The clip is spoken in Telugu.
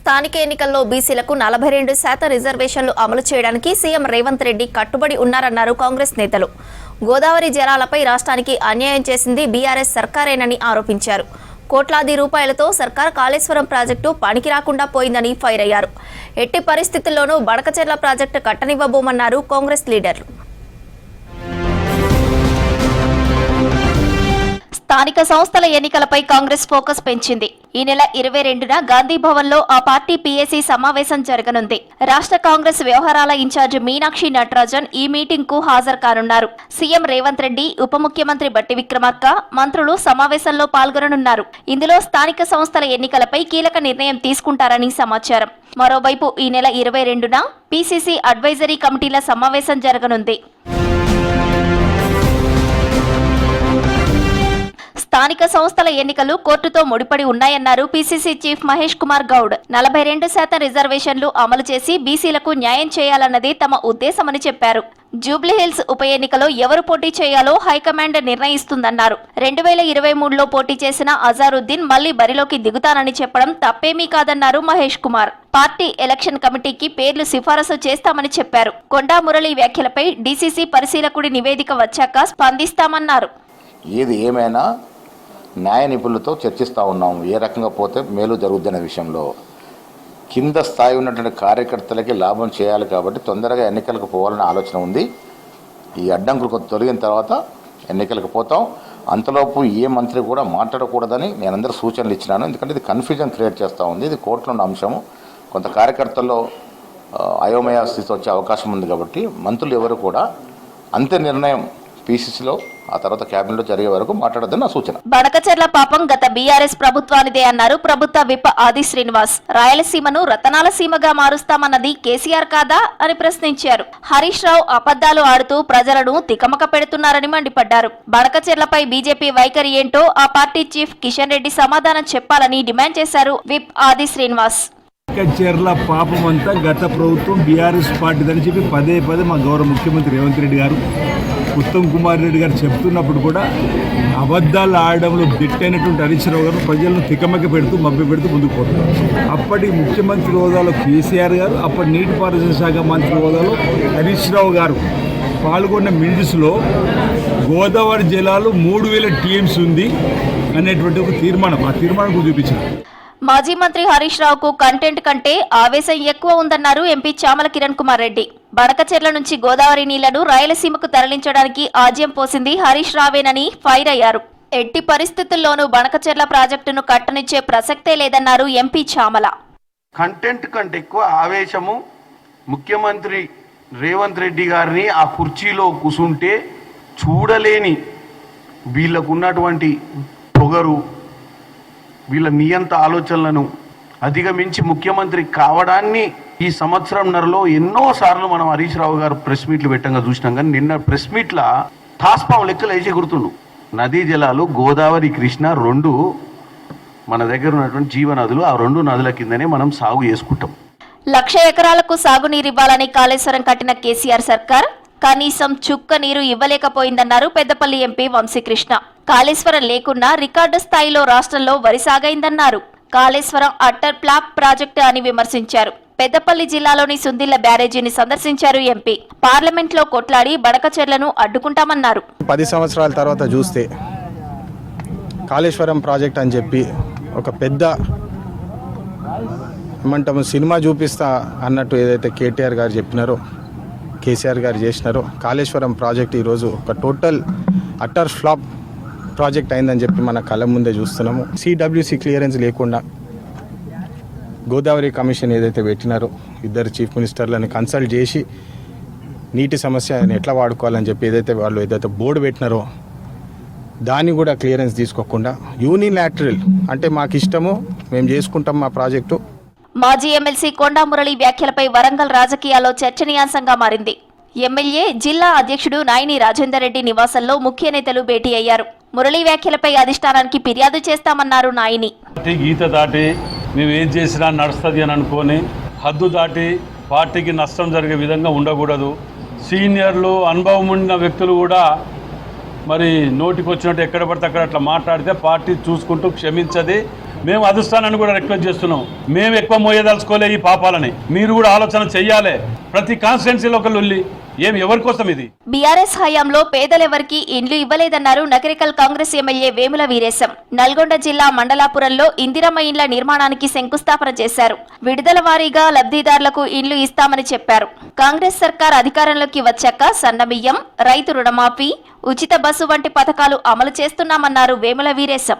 స్థానిక ఎన్నికల్లో బీసీలకు 42% రిజర్వేషన్లు అమలు చేయడానికి సీఎం రేవంత్ రెడ్డి కట్టుబడి ఉన్నారన్నారు కాంగ్రెస్ నేతలు. గోదావరి జలాలపై రాష్ట్రానికి అన్యాయం చేసింది బీఆర్ఎస్ సర్కారేనని ఆరోపించారు. కోట్లాది రూపాయలతో సర్కార్ కాళేశ్వరం ప్రాజెక్టు పనికి రాకుండా పోయిందని ఫైర్ అయ్యారు. ఎట్టి పరిస్థితుల్లోనూ బడకచెర్ల ప్రాజెక్టు కట్టనివ్వబోమన్నారు కాంగ్రెస్ లీడర్లు. స్థానిక సంస్థల ఎన్నికలపై కాంగ్రెస్ ఫోకస్ పెంచింది. ఈ నెల 22న గాంధీ భవన్ లో ఆ పార్టీ పీఏసీ సమావేశం జరగనుంది. రాష్ట్ర కాంగ్రెస్ వ్యవహారాల ఇన్ఛార్జ్ మీనాక్షి నటరాజన్ ఈ మీటింగ్ కు హాజరు కానున్నారు. సీఎం రేవంత్ రెడ్డి, ఉప ముఖ్యమంత్రి బట్టి విక్రమార్క, మంత్రులు సమావేశంలో పాల్గొననున్నారు. ఇందులో స్థానిక సంస్థల ఎన్నికలపై కీలక నిర్ణయం తీసుకుంటారని సమాచారం. మరోవైపు ఈ నెల 22న పీసీసీ అడ్వైజరీ కమిటీల సమావేశం జరగనుంది. స్థానిక సంస్థల ఎన్నికలు కోర్టుతో ముడిపడి ఉన్నాయన్నారు పీసీసీ చీఫ్ మహేష్ కుమార్ గౌడ్. 42% రిజర్వేషన్లు అమలు చేసి బీసీలకు న్యాయం చేయాలన్నది తమ ఉద్దేశమని చెప్పారు. జూబ్లీహిల్స్ ఉప ఎన్నికలో ఎవరు పోటీ చేయాలో హైకమాండ్ నిర్ణయిస్తుందన్నారు. 2023లో పోటీ చేసిన అజారుద్దీన్ మళ్లీ బరిలోకి దిగుతానని చెప్పడం తప్పేమీ కాదన్నారు మహేష్ కుమార్. పార్టీ ఎలక్షన్ కమిటీకి పేర్లు సిఫారసు చేస్తామని చెప్పారు. కొండా మురళి వ్యాఖ్యలపై డీసీసీ పరిశీలకుడి నివేదిక వచ్చాక స్పందిస్తామన్నారు. ఏది ఏమైనా న్యాయ నిపుణులతో చర్చిస్తూ ఉన్నాము. ఏ రకంగా పోతే మేలు జరుగుతున్న విషయంలో కింద స్థాయి ఉన్నటువంటి కార్యకర్తలకి లాభం చేయాలి కాబట్టి తొందరగా ఎన్నికలకు పోవాలనే ఆలోచన ఉంది. ఈ అడ్డంకులు తొలగిన తర్వాత ఎన్నికలకు పోతాం. అంతలోపు ఏ మంత్రి కూడా మాట్లాడకూడదని నేను అందరూ సూచనలు ఇచ్చినాను. ఎందుకంటే ఇది కన్ఫ్యూజన్ క్రియేట్ చేస్తూ ఉంది. ఇది కోర్టులో ఉన్న అంశము. కొంత కార్యకర్తల్లో అయోమయ స్థితి వచ్చే అవకాశం ఉంది కాబట్టి మంత్రులు ఎవరు కూడా అంతే నిర్ణయం పీసీసీలో ఆ తర్వాత క్యాబినెట్ లో జరిగే వరకు మాట్లాడొద్దని నా సూచన. బడకచెర్ల పాపం గత బీఆర్ఎస్ ప్రభుత్వానిదే అన్నారు ప్రభుత్వ విప్ ఆది శ్రీనివాస్. రాయలసీమను రతనాల సీమగా మారుస్తామన్నది కేసీఆర్ కాదా అని ప్రశ్నించారు. హరీష్ రావు అబద్దాలు ఆడుతూ ప్రజలను తికమక పెడుతున్నారని మండిపడ్డారు. బడకచెర్లపై బీజేపీ వైఖరి ఏంటో ఆ పార్టీ చీఫ్ కిషన్ రెడ్డి సమాధానం చెప్పాలని డిమాండ్ చేశారు విప్ ఆది శ్రీనివాస్. బడకచెర్ల పాపం అంతా గత ప్రభుత్వం బీఆర్ఎస్ పార్టీదని చెప్పి పదే మా గౌరవ ముఖ్యమంత్రి రేవంత్ రెడ్డి గారు, ఉత్తమ్ కుమార్ రెడ్డి గారు చెప్తున్నప్పుడు కూడా అబద్ధాలు ఆడడంలో దిట్టైనటువంటి హరీష్ రావు గారు ప్రజలను తికమక పెడుతూ మభ్య పెడుతూ ముందుకు పోతున్నారు. అప్పటి ముఖ్యమంత్రి హోదాలో కేసీఆర్ గారు, అప్పటి నీటిపారుదల శాఖ మంత్రి హోదాలో హరీష్ రావు గారు పాల్గొన్న మినిట్స్లో గోదావరి జలాలు 3000 టీఎంసీ ఉంది అనేటువంటి ఒక తీర్మానం, ఆ తీర్మానం చూపించారు. మాజీ మంత్రి హరీష్ రావుకు కంటెంట్ కంటే ఆవేశం ఎక్కువ ఉందన్నారు ఎంపీ చామల కిరణ్ కుమార్ రెడ్డి. బడకచెర్ల నుంచి గోదావరి నీళ్లను రాయలసీమకు తరలించడానికి ఆజ్యం పోసింది హరీష్ రావేనని ఫైర్ అయ్యారు. ఎట్టి పరిస్థితుల్లోనూ బడకచెర్ల ప్రాజెక్టును కట్టనిచ్చే ప్రసక్తే లేదన్నారు ఎంపీ చామల. కంటెంట్ కంటే ఎక్కువ ఆవేశము ముఖ్యమంత్రి రేవంత్ రెడ్డి గారిని ఆ కుర్చీలో కూసుంటే చూడలేని వీళ్ళకున్నటువంటి పొగరు, వీళ్ళ నియంత ఆలోచనలను అధిగమించి ముఖ్యమంత్రి కావడాన్ని ఈ సంవత్సరంన్నరలో ఎన్నోసార్లు మనం హరీష్ రావు గారు ప్రెస్ మీట్లు పెట్టంగా చూసినాం. కానీ నిన్న ప్రెస్ మీట్ల తాస్పాం లెక్కలు వేసి గుర్తుండు. నదీ జలాలు గోదావరి, కృష్ణ 2 మన దగ్గర ఉన్నటువంటి జీవనదులు. ఆ 2 నదుల కిందనే మనం సాగు చేసుకుంటాం. 1,00,000 ఎకరాలకు సాగునీరివ్వాలని కాళేశ్వరం కట్టిన కేసీఆర్ సర్కార్ కనీసం చుక్క నీరు ఇవ్వలేకపోయిందన్నారు పెద్దపల్లి ఎంపీ వంశీకృష్ణ. కాళేశ్వరం లేకున్నా రికార్డు స్థాయిలో రాష్ట్రంలో వరి సాగైందన్నారు. కాళేశ్వరం అట్టర్ ఫ్లాప్ ప్రాజెక్టు అని విమర్శించారు. పెద్దపల్లి జిల్లాలోని సుందిళ్ల బ్యారేజీని సందర్శించారు ఎంపీ. పార్లమెంట్లో కొట్లాడి బడకచెర్లను అడ్డుకుంటామన్నారు. 10 సంవత్సరాల తర్వాత చూస్తే కాళేశ్వరం ప్రాజెక్ట్ అని చెప్పి ఒక పెద్ద ఏమంటాము సినిమా చూపిస్తా అన్నట్టు ఏదైతే కేటీఆర్ గారు చెప్పినారో, కేసీఆర్ గారు చేసినారో, కాళేశ్వరం ప్రాజెక్ట్ ఈరోజు ఒక టోటల్ అట్టర్ ఫ్లాప్ ప్రాజెక్ట్ అయిందని చెప్పి మన కళ్ళ ముందే చూస్తున్నాము. సిడబ్ల్యూసి క్లియరెన్స్ లేకుండా గోదావరి కమిషన్ ఏదైతే పెట్టినారో, 2 చీఫ్ మినిస్టర్లను కన్సల్ట్ చేసి నీటి సమస్యను ఎట్లా వాడుకోవాలని చెప్పి ఏదైతే బోర్డు పెట్టినారో దాన్ని కూడా క్లియరెన్స్ తీసుకోకుండా యూనిలాటరల్ అంటే మాకు ఇష్టము మేము చేసుకుంటాం మా ప్రాజెక్టు. మాజీ ఎమ్మెల్సీ కొండా మురళి వ్యాఖ్యలపై వరంగల్ రాజకీయాల్లో చర్చనీయాంశంగా మారింది. ఎమ్మెల్యే జిల్లా అధ్యక్షుడు నాయని రాజేందర్ రెడ్డి నివాసంలో ముఖ్య నేతలు భేటీ అయ్యారు. మురళి వ్యాఖ్యలపై అధిష్టానానికి ఫిర్యాదు చేస్తామన్నారు నాయని. గీత దాటి మేమేం చేసినా నడుస్తుంది అని అనుకొని హద్దు దాటి పార్టీకి నష్టం జరిగే విధంగా ఉండకూడదు. సీనియర్లు, అనుభవం ఉన్న వ్యక్తులు కూడా మరి నోటికి వచ్చినట్టు ఎక్కడ పడితే అక్కడ అట్లా మాట్లాడితే పార్టీ చూసుకుంటూ క్షమించది. మేము అధిష్టానాన్ని కూడా రిక్వెస్ట్ చేస్తున్నాం. మేము ఎక్కువ మోయదలుచుకోలే ఈ పాపాలని, మీరు కూడా ఆలోచన చెయ్యాలి. ప్రతి కాన్స్టిట్యున్సీలో ఒక లొల్లి, ఎవరి కోసం ఇది? బీఆర్ఎస్ హయాంలో పేదలెవరికి ఇండ్లు ఇవ్వలేదన్నారు నగరికల్ కాంగ్రెస్ ఎమ్మెల్యే వేముల వీరేశం. నల్గొండ జిల్లా మండలాపురంలో ఇందిరమ్మ ఇండ్ల నిర్మాణానికి శంకుస్థాపన చేశారు. విడుదల వారీగా లబ్ధిదారులకు ఇండ్లు ఇస్తామని చెప్పారు. కాంగ్రెస్ సర్కార్ అధికారంలోకి వచ్చాక సన్నబియ్యం, రైతు రుణమాఫీ, ఉచిత బస్సు వంటి పథకాలు అమలు చేస్తున్నామన్నారు వేముల వీరేశం.